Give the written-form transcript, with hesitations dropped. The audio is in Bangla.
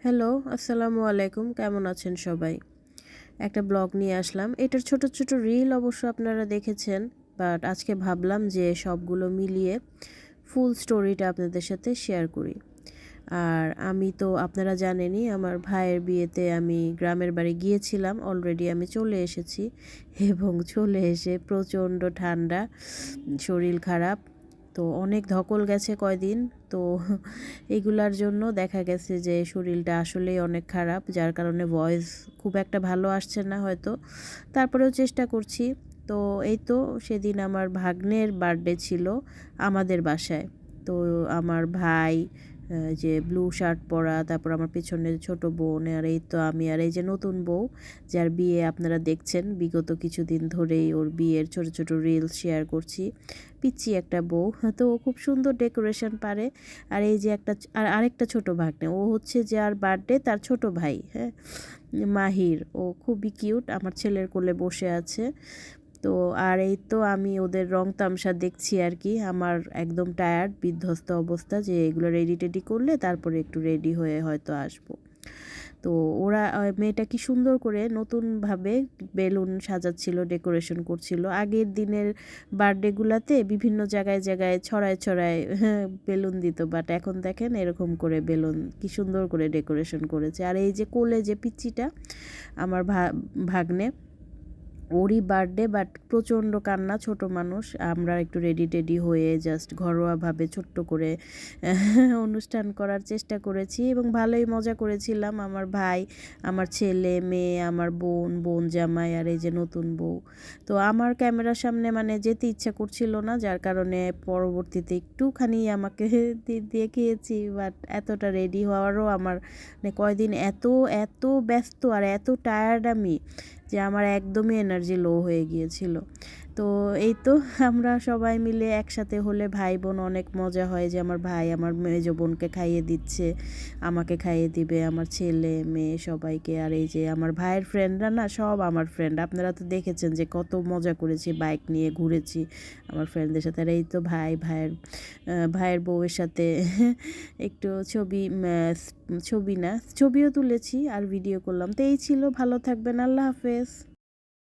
হ্যালো, আসসালামু আলাইকুম। কেমন আছেন সবাই? একটা ব্লগ নিয়ে আসলাম। এটার ছোট, ছোট রিল অবশ্য আপনারা দেখেছেন। বাট আজকে ভাবলাম যে সবগুলো মিলিয়ে ফুল স্টোরিটা আপনাদের সাথে শেয়ার করি। আর আমি তো আপনারা জানেনই আমার ভাইয়ের বিয়েতে আমি গ্রামের বাড়ি গিয়েছিলাম। অলরেডি আমি চলে এসেছি এবং চলে এসে প্রচণ্ড ঠান্ডা, শরীর খারাপ। তো অনেক ধকল গেছে কয়দিন। তো এগুলার জন্য দেখা গেছে যে শরীরটা আসলেই অনেক খারাপ, যার কারণে ভয়েস খুব একটা ভালো আসছে না হয়তো। তারপরেও চেষ্টা করছি। তো এই তো সেদিন আমার ভাগ্নের বার্থডে ছিল আমাদের বাসায়। তো আমার ভাই, যে ব্লু শার্ট পরা, তারপর আমার পিছনে ছোট বোন, আর এই তো আমি, আর এই যে নতুন বউ যার বিয়ে আপনারা দেখছেন বিগত কিছুদিন ধরেই ওর বিয়ের ছোট ছোট রিলস শেয়ার করছি। পিচ্চি একটা বউ, তো ও খুব সুন্দর ডেকোরেশন পারে। আর এই যে আরেকটা ছোট ভাগ্নে, ও হচ্ছে যার বার্থডে তার ছোট ভাই, হ্যাঁ, মাহির। ও খুবই কিউট, আমার ছেলের কোলে বসে আছে। তো আর এই তো আমি ওদের রং তামসা দেখছি আর কি। আমার একদম টায়ার্ড, বিধ্বস্ত অবস্থা, যে এগুলো রেডি টেডি করলে তারপরে একটু রেডি হয়ে হয়তো আসবো। তো ওরা, মেয়েটা কি সুন্দর করে নতুনভাবে বেলুন সাজাচ্ছিল, ডেকোরেশন করছিল। আগের দিনের বার্থডেগুলাতে বিভিন্ন জায়গায় জায়গায় ছড়ায় ছড়ায় বেলুন দিত, বাট এখন দেখেন এরকম করে বেলুন কি সুন্দর করে ডেকোরেশন করেছে। আর এই যে কোলে যে পিচ্চিটা আমার ভাগ্নে, ওরই বার্থডে, বাট প্রচণ্ড কান্না, ছোট মানুষ। আমরা একটু রেডি টেডি হয়ে জাস্ট ঘরোয়াভাবে ছোট্ট করে অনুষ্ঠান করার চেষ্টা করেছি এবং ভালোই মজা করেছিলাম। আমার ভাই, আমার ছেলে মেয়ে, আমার বোন, বোন জামাই, আর এই যে নতুন বউ। তো আমার ক্যামেরার সামনে মানে যেতে ইচ্ছা করছিল না, যার কারণে পরবর্তীতে একটুখানি আমাকে দেখিয়েছি। বাট এতটা রেডি হওয়ারও আমার মানে কয়দিন এত এত ব্যস্ত আর এত টায়ার্ড আমি, যে আমার একদমই এনার্জি লো হয়ে গিয়েছিল। তো এই তো আমরা সবাই মিলে একসাথে হলে ভাই বোন অনেক মজা হয়, যে আমার ভাই আমার মেজো বোনকে খাইয়ে দিচ্ছে, আমাকে খাইয়ে দিবে, আমার ছেলে মেয়ে সবাইকে। আর এই যে আমার ভাইয়ের ফ্রেন্ডরা না, সব আমার ফ্রেন্ড। আপনারা তো দেখেছেন যে কত মজা করেছি, বাইক নিয়ে ঘুরেছি আমার ফ্রেন্ডদের সাথে। আর এই তো ভাইয়ের বউয়ের সাথে একটু ছবি না, ছবিও তুলেছি আর ভিডিও করলাম। তো এই ছিল, ভালো থাকবেন, আল্লাহ হাফেজ।